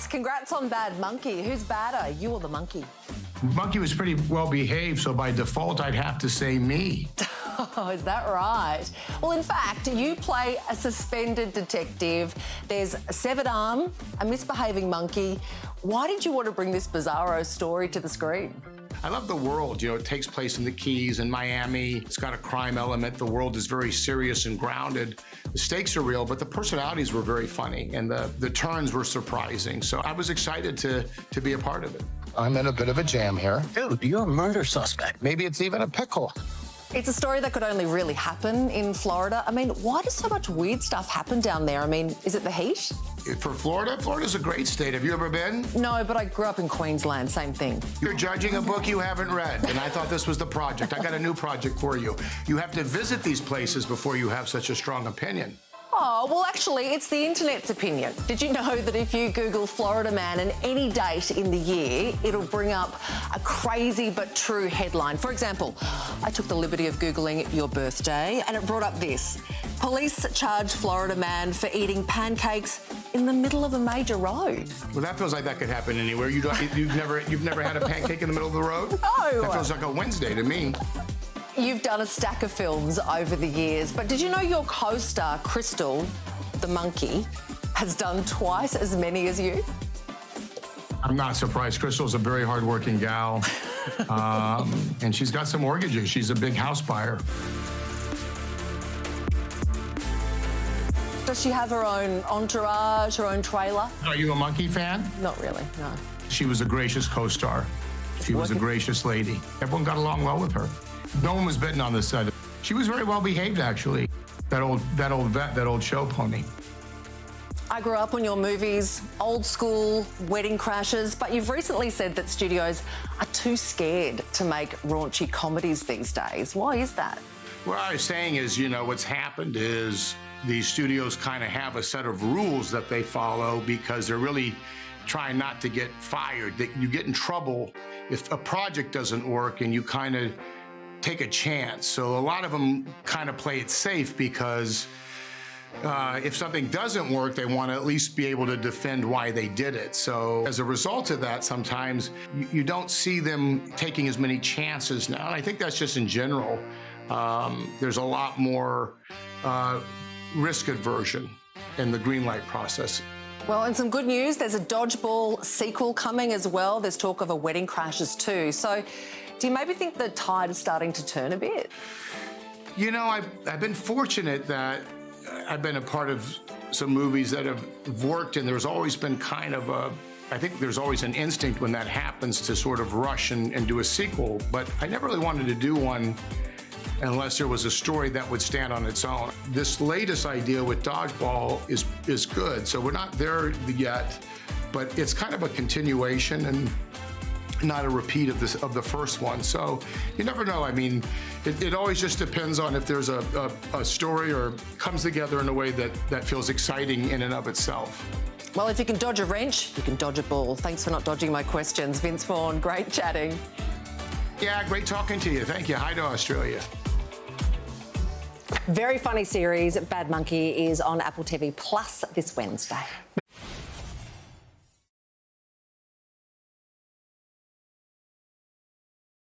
Vince, congrats on Bad Monkey. Who's badder, you or the monkey? Monkey was pretty well behaved, so by default, I'd have to say me. Oh, is that right? Well, in fact, you play a suspended detective. There's a severed arm, a misbehaving monkey. Why did you want to bring this bizarro story to the screen? I love the world. You know, it takes place in the Keys in Miami. It's got a crime element. The world is very serious and grounded. The stakes are real, but the personalities were very funny, and the turns were surprising. So I was excited to be a part of it. I'm in a bit of a jam here. Dude, you're a murder suspect. Maybe it's even a pickle. It's a story that could only really happen in Florida. I mean, why does so much weird stuff happen down there? I mean, is it the heat? For Florida? Florida's a great state. Have you ever been? No, but I grew up in Queensland, same thing. You're judging a book you haven't read, and I thought this was the project. I got a new project for you. You have to visit these places before you have such a strong opinion. Oh, well, actually, it's the internet's opinion. Did you know that if you Google Florida man and any date in the year, it'll bring up a crazy but true headline? For example, I took the liberty of Googling your birthday and it brought up this. Police charge Florida man for eating pancakes in the middle of a major road. Well, that feels like that could happen anywhere. You've never had a pancake in the middle of the road? No. That feels like a Wednesday to me. You've done a stack of films over the years, but did you know your co-star, Crystal, the monkey, has done twice as many as you? I'm not surprised. Crystal's a very hardworking gal, and she's got some mortgages. She's a big house buyer. Does she have her own entourage, her own trailer? Are you a monkey fan? Not really, no. She was a gracious co-star. She was a gracious lady. Everyone got along well with her. No one was bitten on this set. She was very well behaved, actually. That old vet, that old show pony. I grew up on your movies, old school, wedding crashes, but you've recently said that studios are too scared to make raunchy comedies these days. Why is that? What I was saying is, you know, what's happened is these studios kind of have a set of rules that they follow because they're really trying not to get fired. That you get in trouble if a project doesn't work and you kind of take a chance. So a lot of them kind of play it safe because if something doesn't work, they want to at least be able to defend why they did it. So as a result of that, sometimes you don't see them taking as many chances now. And I think that's just in general. There's a lot more risk aversion in the green light process. Well, and some good news, there's a Dodgeball sequel coming as well. There's talk of a Wedding Crashers too. So do you maybe think the tide is starting to turn a bit? You know, I've been fortunate that I've been a part of some movies that have worked, and there's always been kind of I think there's always an instinct when that happens to sort of rush and do a sequel, but I never really wanted to do one unless there was a story that would stand on its own. This latest idea with Dodgeball is good, so we're not there yet, but it's kind of a continuation and not a repeat of the first one. So you never know. I mean, it always just depends on if there's a story or comes together in a way that feels exciting in and of itself. Well, if you can dodge a wrench, you can dodge a ball. Thanks for not dodging my questions. Vince Vaughn, great chatting. Yeah, great talking to you. Thank you. Hi to Australia. Very funny series, Bad Monkey, is on Apple TV Plus this Wednesday.